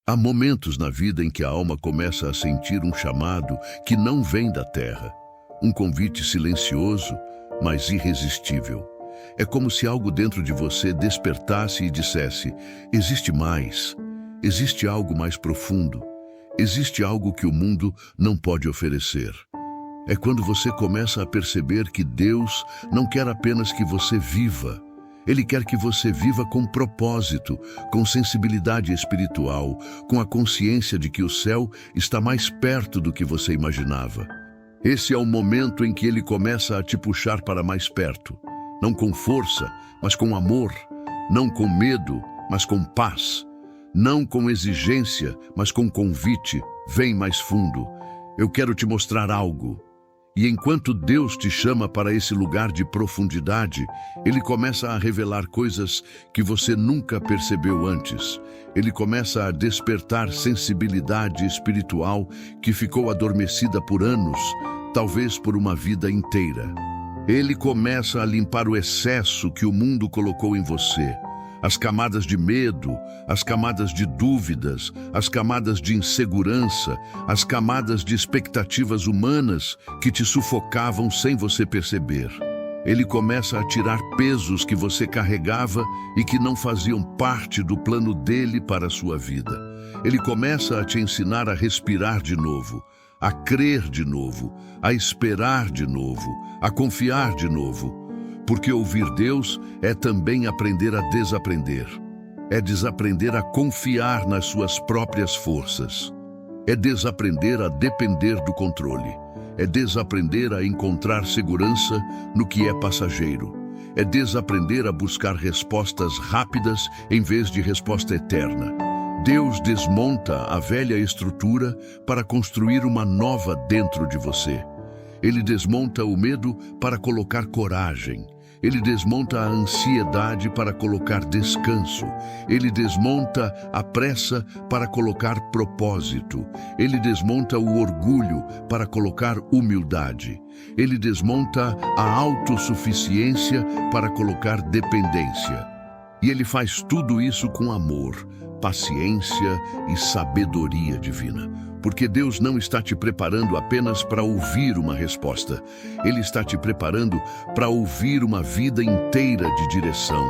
Há momentos na vida em que a alma começa a sentir um chamado que não vem da terra, um convite silencioso, mas irresistível. É como se algo dentro de você despertasse e dissesse: existe mais, existe algo mais profundo, existe algo que o mundo não pode oferecer. É quando você começa a perceber que Deus não quer apenas que você viva. Ele quer que você viva com propósito, com sensibilidade espiritual, com a consciência de que o céu está mais perto do que você imaginava. Esse é o momento em que ele começa a te puxar para mais perto. Não com força, mas com amor. Não com medo, mas com paz. Não com exigência, mas com convite. Vem mais fundo. Eu quero te mostrar algo. E enquanto Deus te chama para esse lugar de profundidade, Ele começa a revelar coisas que você nunca percebeu antes. Ele começa a despertar sensibilidade espiritual que ficou adormecida por anos, talvez por uma vida inteira. Ele começa a limpar o excesso que o mundo colocou em você. As camadas de medo, as camadas de dúvidas, as camadas de insegurança, as camadas de expectativas humanas que te sufocavam sem você perceber. Ele começa a tirar pesos que você carregava e que não faziam parte do plano dele para a sua vida. Ele começa a te ensinar a respirar de novo, a crer de novo, a esperar de novo, a confiar de novo. Porque ouvir Deus é também aprender a desaprender. É desaprender a confiar nas suas próprias forças. É desaprender a depender do controle. É desaprender a encontrar segurança no que é passageiro. É desaprender a buscar respostas rápidas em vez de resposta eterna. Deus desmonta a velha estrutura para construir uma nova dentro de você. Ele desmonta o medo para colocar coragem. Ele desmonta a ansiedade para colocar descanso. Ele desmonta a pressa para colocar propósito. Ele desmonta o orgulho para colocar humildade. Ele desmonta a autossuficiência para colocar dependência. E ele faz tudo isso com amor, paciência e sabedoria divina. Porque Deus não está te preparando apenas para ouvir uma resposta. Ele está te preparando para ouvir uma vida inteira de direção.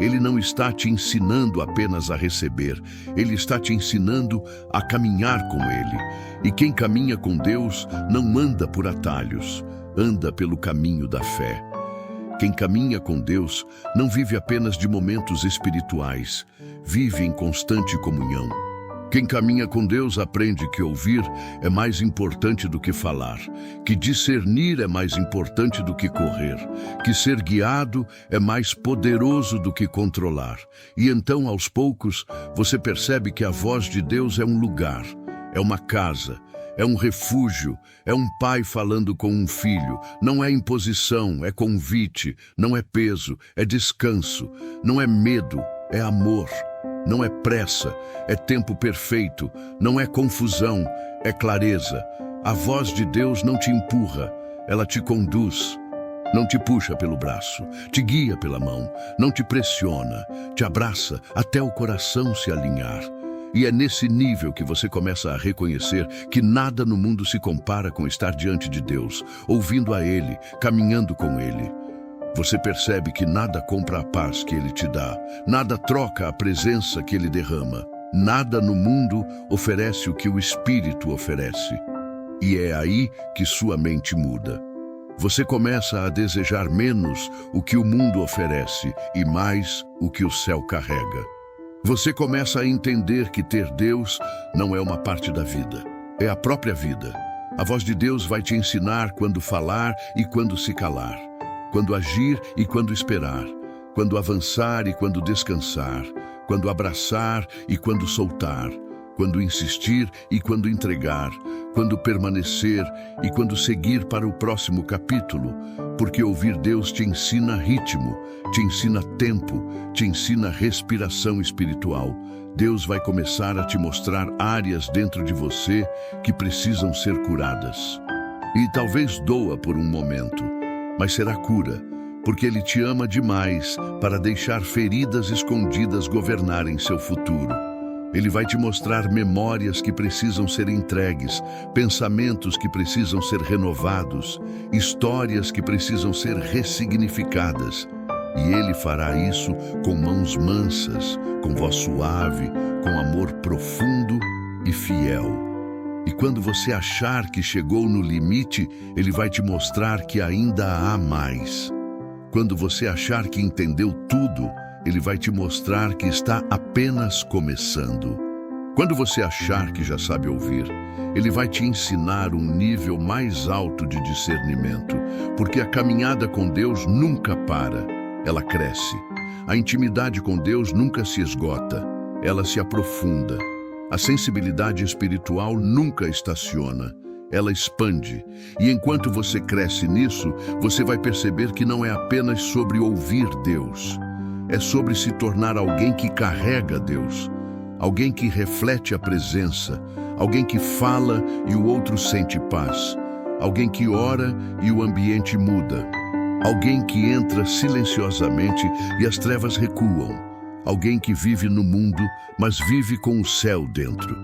Ele não está te ensinando apenas a receber. Ele está te ensinando a caminhar com Ele. E quem caminha com Deus não anda por atalhos, anda pelo caminho da fé. Quem caminha com Deus não vive apenas de momentos espirituais, vive em constante comunhão. Quem caminha com Deus aprende que ouvir é mais importante do que falar, que discernir é mais importante do que correr, que ser guiado é mais poderoso do que controlar. E então, aos poucos, você percebe que a voz de Deus é um lugar, é uma casa, é um refúgio, é um pai falando com um filho. Não é imposição, é convite, não é peso, é descanso, não é medo, é amor. Não é pressa, é tempo perfeito, não é confusão, é clareza. A voz de Deus não te empurra, ela te conduz. Não te puxa pelo braço, te guia pela mão, não te pressiona, te abraça até o coração se alinhar. E é nesse nível que você começa a reconhecer que nada no mundo se compara com estar diante de Deus, ouvindo a Ele, caminhando com Ele. Você percebe que nada compra a paz que Ele te dá, nada troca a presença que Ele derrama, nada no mundo oferece o que o Espírito oferece. E é aí que sua mente muda. Você começa a desejar menos o que o mundo oferece e mais o que o céu carrega. Você começa a entender que ter Deus não é uma parte da vida, é a própria vida. A voz de Deus vai te ensinar quando falar e quando se calar. Quando agir e quando esperar, quando avançar e quando descansar, quando abraçar e quando soltar, quando insistir e quando entregar, quando permanecer e quando seguir para o próximo capítulo, porque ouvir Deus te ensina ritmo, te ensina tempo, te ensina respiração espiritual. Deus vai começar a te mostrar áreas dentro de você que precisam ser curadas. E talvez doa por um momento, mas será cura, porque Ele te ama demais para deixar feridas escondidas governarem seu futuro. Ele vai te mostrar memórias que precisam ser entregues, pensamentos que precisam ser renovados, histórias que precisam ser ressignificadas. E Ele fará isso com mãos mansas, com voz suave, com amor profundo e fiel. E quando você achar que chegou no limite, Ele vai te mostrar que ainda há mais. Quando você achar que entendeu tudo, Ele vai te mostrar que está apenas começando. Quando você achar que já sabe ouvir, Ele vai te ensinar um nível mais alto de discernimento, porque a caminhada com Deus nunca para, ela cresce. A intimidade com Deus nunca se esgota, ela se aprofunda. A sensibilidade espiritual nunca estaciona, ela expande. E enquanto você cresce nisso, você vai perceber que não é apenas sobre ouvir Deus, é sobre se tornar alguém que carrega Deus, alguém que reflete a presença, alguém que fala e o outro sente paz, alguém que ora e o ambiente muda, alguém que entra silenciosamente e as trevas recuam, alguém que vive no mundo, mas vive com o céu dentro.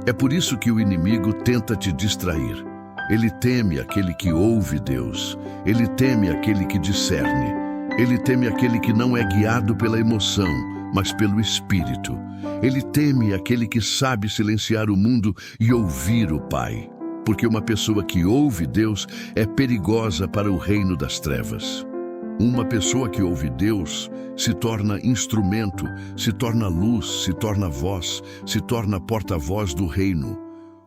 É por isso que o inimigo tenta te distrair. Ele teme aquele que ouve Deus, ele teme aquele que discerne. Ele teme aquele que não é guiado pela emoção, mas pelo Espírito. Ele teme aquele que sabe silenciar o mundo e ouvir o Pai. Porque uma pessoa que ouve Deus é perigosa para o reino das trevas. Uma pessoa que ouve Deus se torna instrumento, se torna luz, se torna voz, se torna porta-voz do reino.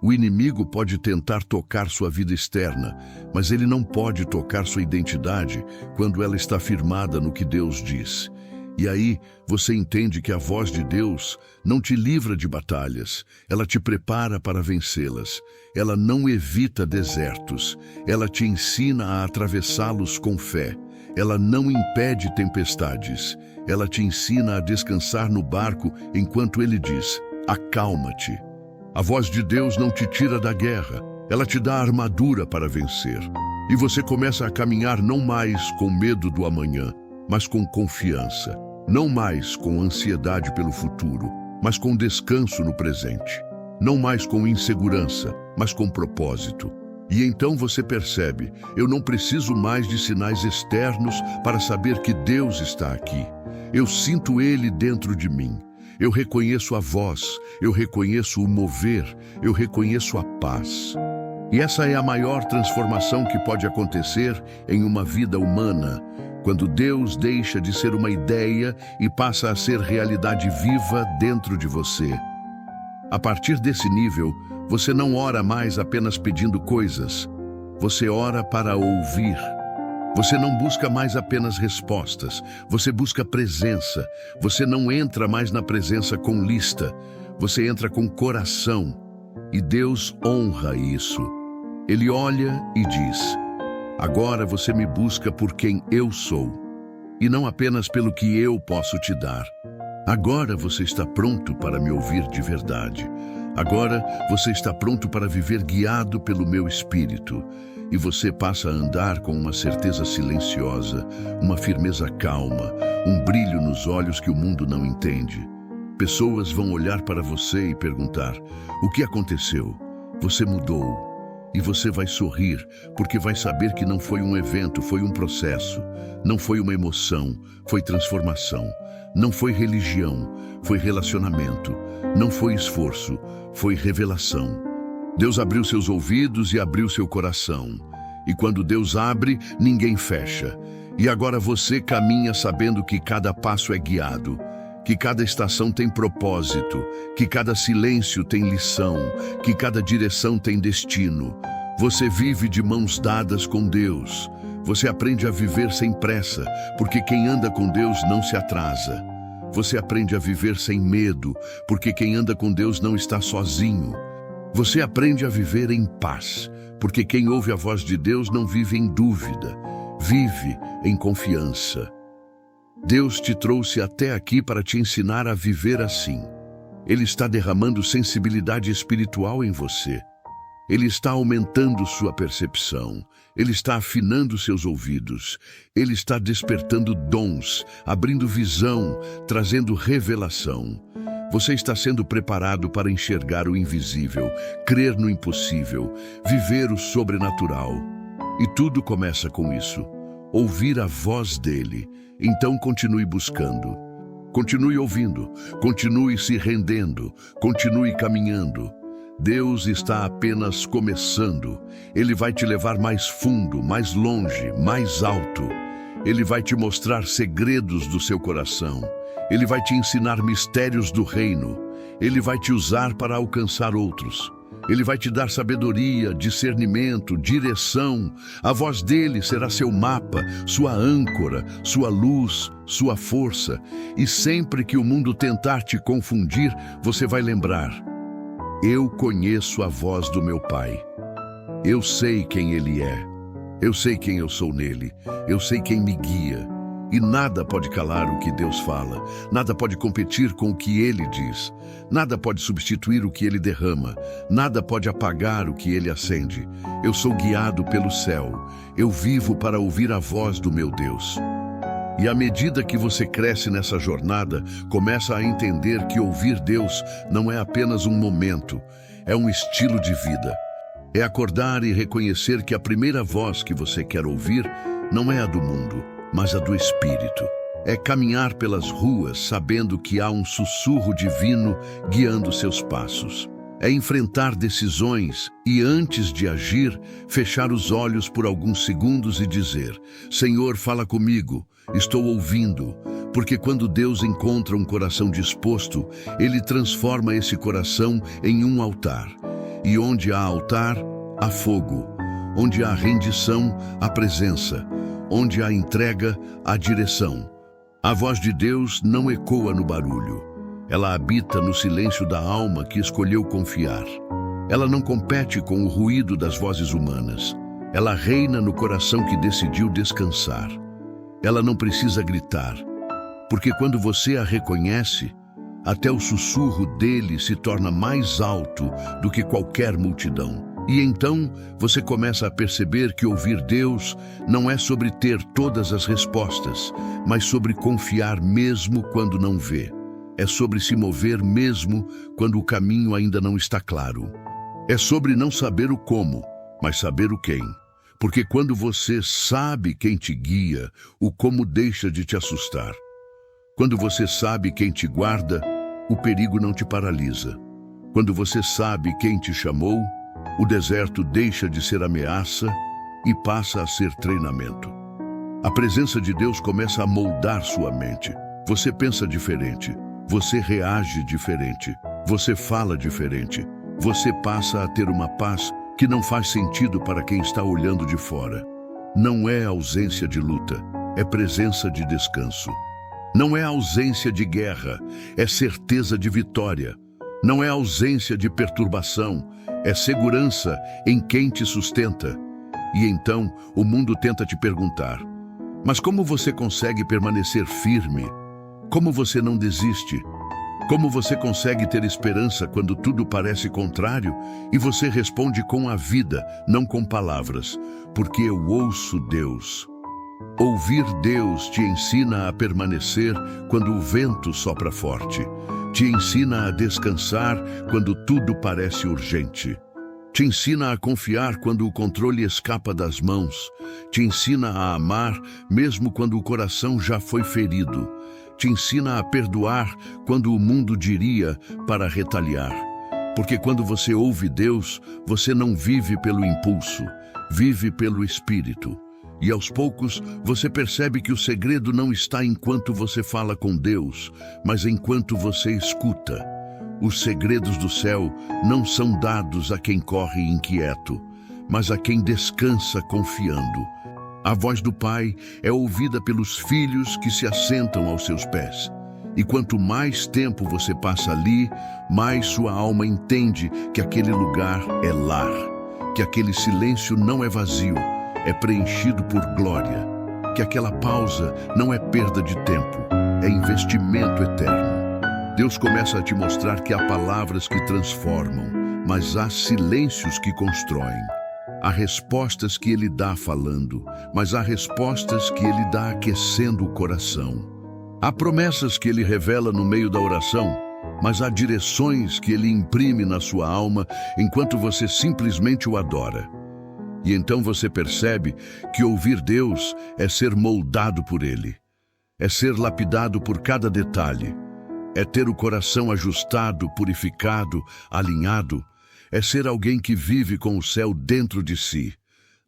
O inimigo pode tentar tocar sua vida externa, mas ele não pode tocar sua identidade quando ela está firmada no que Deus diz. E aí você entende que a voz de Deus não te livra de batalhas, ela te prepara para vencê-las. Ela não evita desertos, ela te ensina a atravessá-los com fé. Ela não impede tempestades, ela te ensina a descansar no barco enquanto ele diz: acalma-te. A voz de Deus não te tira da guerra, ela te dá a armadura para vencer. E você começa a caminhar não mais com medo do amanhã, mas com confiança. Não mais com ansiedade pelo futuro, mas com descanso no presente. Não mais com insegurança, mas com propósito. E então você percebe, eu não preciso mais de sinais externos para saber que Deus está aqui. Eu sinto Ele dentro de mim. Eu reconheço a voz, eu reconheço o mover, eu reconheço a paz. E essa é a maior transformação que pode acontecer em uma vida humana, quando Deus deixa de ser uma ideia e passa a ser realidade viva dentro de você. A partir desse nível, você não ora mais apenas pedindo coisas, você ora para ouvir. Você não busca mais apenas respostas, você busca presença. Você não entra mais na presença com lista, você entra com coração. E Deus honra isso. Ele olha e diz: agora você me busca por quem eu sou, e não apenas pelo que eu posso te dar. Agora você está pronto para me ouvir de verdade. Agora você está pronto para viver guiado pelo meu Espírito. E você passa a andar com uma certeza silenciosa, uma firmeza calma, um brilho nos olhos que o mundo não entende. Pessoas vão olhar para você e perguntar: o que aconteceu? Você mudou. E você vai sorrir, porque vai saber que não foi um evento, foi um processo. Não foi uma emoção, foi transformação. Não foi religião, foi relacionamento. Não foi esforço, foi revelação. Deus abriu seus ouvidos e abriu seu coração. E quando Deus abre, ninguém fecha. E agora você caminha sabendo que cada passo é guiado, que cada estação tem propósito, que cada silêncio tem lição, que cada direção tem destino. Você vive de mãos dadas com Deus. Você aprende a viver sem pressa, porque quem anda com Deus não se atrasa. Você aprende a viver sem medo, porque quem anda com Deus não está sozinho. Você aprende a viver em paz, porque quem ouve a voz de Deus não vive em dúvida, vive em confiança. Deus te trouxe até aqui para te ensinar a viver assim. Ele está derramando sensibilidade espiritual em você. Ele está aumentando sua percepção. Ele está afinando seus ouvidos. Ele está despertando dons, abrindo visão, trazendo revelação. Você está sendo preparado para enxergar o invisível, crer no impossível, viver o sobrenatural. E tudo começa com isso: ouvir a voz dele. Então continue buscando. Continue ouvindo, continue se rendendo, continue caminhando. Deus está apenas começando. Ele vai te levar mais fundo, mais longe, mais alto. Ele vai te mostrar segredos do seu coração. Ele vai te ensinar mistérios do reino. Ele vai te usar para alcançar outros. Ele vai te dar sabedoria, discernimento, direção. A voz dele será seu mapa, sua âncora, sua luz, sua força. E sempre que o mundo tentar te confundir, você vai lembrar: eu conheço a voz do meu Pai. Eu sei quem ele é. Eu sei quem eu sou nele. Eu sei quem me guia. E nada pode calar o que Deus fala. Nada pode competir com o que ele diz. Nada pode substituir o que ele derrama. Nada pode apagar o que ele acende. Eu sou guiado pelo céu. Eu vivo para ouvir a voz do meu Deus. E à medida que você cresce nessa jornada, começa a entender que ouvir Deus não é apenas um momento, é um estilo de vida. É acordar e reconhecer que a primeira voz que você quer ouvir não é a do mundo, mas a do Espírito. É caminhar pelas ruas sabendo que há um sussurro divino guiando seus passos. É enfrentar decisões e, antes de agir, fechar os olhos por alguns segundos e dizer: Senhor, fala comigo, estou ouvindo. Porque quando Deus encontra um coração disposto, Ele transforma esse coração em um altar. E onde há altar, há fogo. Onde há rendição, há presença. Onde há entrega, há direção. A voz de Deus não ecoa no barulho. Ela habita no silêncio da alma que escolheu confiar. Ela não compete com o ruído das vozes humanas. Ela reina no coração que decidiu descansar. Ela não precisa gritar, porque quando você a reconhece, até o sussurro dele se torna mais alto do que qualquer multidão. E então você começa a perceber que ouvir Deus não é sobre ter todas as respostas, mas sobre confiar mesmo quando não vê. É sobre se mover mesmo quando o caminho ainda não está claro. É sobre não saber o como, mas saber o quem. Porque quando você sabe quem te guia, o como deixa de te assustar. Quando você sabe quem te guarda, o perigo não te paralisa. Quando você sabe quem te chamou, o deserto deixa de ser ameaça e passa a ser treinamento. A presença de Deus começa a moldar sua mente. Você pensa diferente, você reage diferente, você fala diferente. Você passa a ter uma paz que não faz sentido para quem está olhando de fora. Não é ausência de luta, é presença de descanso. Não é ausência de guerra, é certeza de vitória. Não é ausência de perturbação, é segurança em quem te sustenta. E então o mundo tenta te perguntar: mas como você consegue permanecer firme? Como você não desiste? Como você consegue ter esperança quando tudo parece contrário? E você responde com a vida, não com palavras, porque eu ouço Deus. Ouvir Deus te ensina a permanecer quando o vento sopra forte. Te ensina a descansar quando tudo parece urgente. Te ensina a confiar quando o controle escapa das mãos. Te ensina a amar mesmo quando o coração já foi ferido. Te ensina a perdoar quando o mundo diria para retaliar. Porque quando você ouve Deus, você não vive pelo impulso, vive pelo Espírito. E aos poucos, você percebe que o segredo não está enquanto você fala com Deus, mas enquanto você escuta. Os segredos do céu não são dados a quem corre inquieto, mas a quem descansa confiando. A voz do Pai é ouvida pelos filhos que se assentam aos seus pés. E quanto mais tempo você passa ali, mais sua alma entende que aquele lugar é lar, que aquele silêncio não é vazio, é preenchido por glória, que aquela pausa não é perda de tempo, é investimento eterno. Deus começa a te mostrar que há palavras que transformam, mas há silêncios que constroem. Há respostas que Ele dá falando, mas há respostas que Ele dá aquecendo o coração. Há promessas que Ele revela no meio da oração, mas há direções que ele imprime na sua alma enquanto você simplesmente o adora. E então você percebe que ouvir Deus é ser moldado por Ele, é ser lapidado por cada detalhe, é ter o coração ajustado, purificado, alinhado, é ser alguém que vive com o céu dentro de si,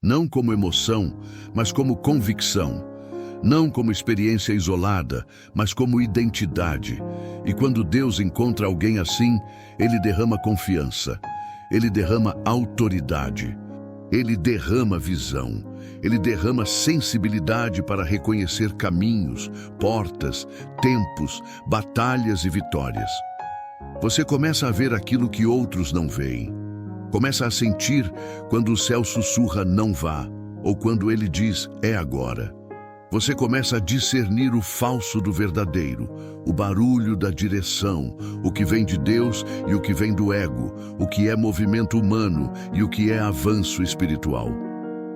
não como emoção, mas como convicção, não como experiência isolada, mas como identidade. E quando Deus encontra alguém assim, Ele derrama confiança, Ele derrama autoridade, Ele derrama visão, Ele derrama sensibilidade para reconhecer caminhos, portas, tempos, batalhas e vitórias. Você começa a ver aquilo que outros não veem. Começa a sentir quando o céu sussurra não vá, ou quando ele diz é agora. Você começa a discernir o falso do verdadeiro, o barulho da direção, o que vem de Deus e o que vem do ego, o que é movimento humano e o que é avanço espiritual.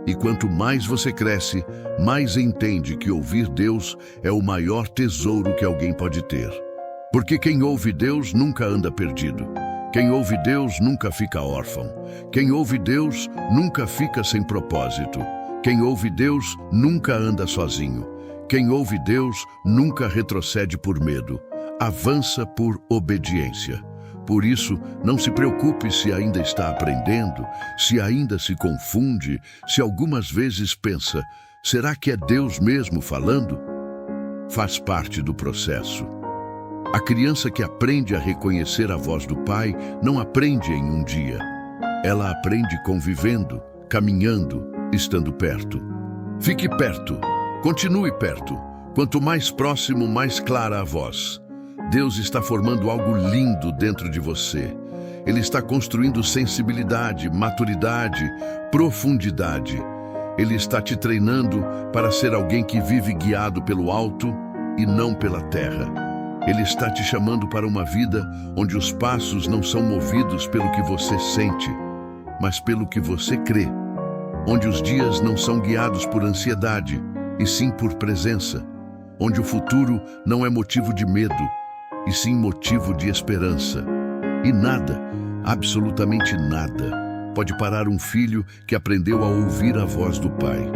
E quanto mais você cresce, mais entende que ouvir Deus é o maior tesouro que alguém pode ter. Porque quem ouve Deus nunca anda perdido. Quem ouve Deus nunca fica órfão. Quem ouve Deus nunca fica sem propósito. Quem ouve Deus nunca anda sozinho. Quem ouve Deus nunca retrocede por medo. Avança por obediência. Por isso, não se preocupe se ainda está aprendendo, se ainda se confunde, se algumas vezes pensa, será que é Deus mesmo falando? Faz parte do processo. A criança que aprende a reconhecer a voz do Pai não aprende em um dia. Ela aprende convivendo, caminhando, estando perto. Fique perto, continue perto. Quanto mais próximo, mais clara a voz. Deus está formando algo lindo dentro de você. Ele está construindo sensibilidade, maturidade, profundidade. Ele está te treinando para ser alguém que vive guiado pelo alto e não pela terra. Ele está te chamando para uma vida onde os passos não são movidos pelo que você sente, mas pelo que você crê. Onde os dias não são guiados por ansiedade, e sim por presença. Onde o futuro não é motivo de medo, e sim motivo de esperança. E nada, absolutamente nada, pode parar um filho que aprendeu a ouvir a voz do Pai.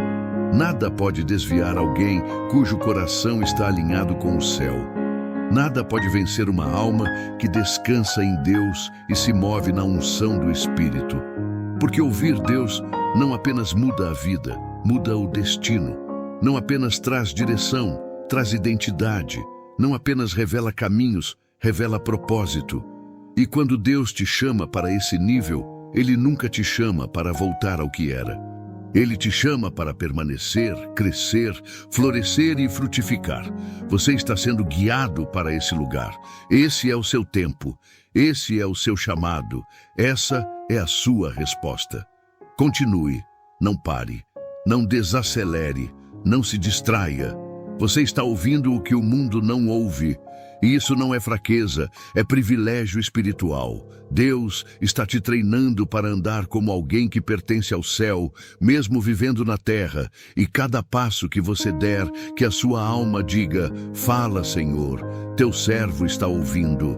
Nada pode desviar alguém cujo coração está alinhado com o céu. Nada pode vencer uma alma que descansa em Deus e se move na unção do Espírito. Porque ouvir Deus não apenas muda a vida, muda o destino. Não apenas traz direção, traz identidade. Não apenas revela caminhos, revela propósito. E quando Deus te chama para esse nível, Ele nunca te chama para voltar ao que era. Ele te chama para permanecer, crescer, florescer e frutificar. Você está sendo guiado para esse lugar. Esse é o seu tempo. Esse é o seu chamado. Essa é a sua resposta. Continue, não pare, não desacelere, não se distraia. Você está ouvindo o que o mundo não ouve. E isso não é fraqueza, é privilégio espiritual. Deus está te treinando para andar como alguém que pertence ao céu, mesmo vivendo na terra. E cada passo que você der, que a sua alma diga, fala, Senhor, teu servo está ouvindo.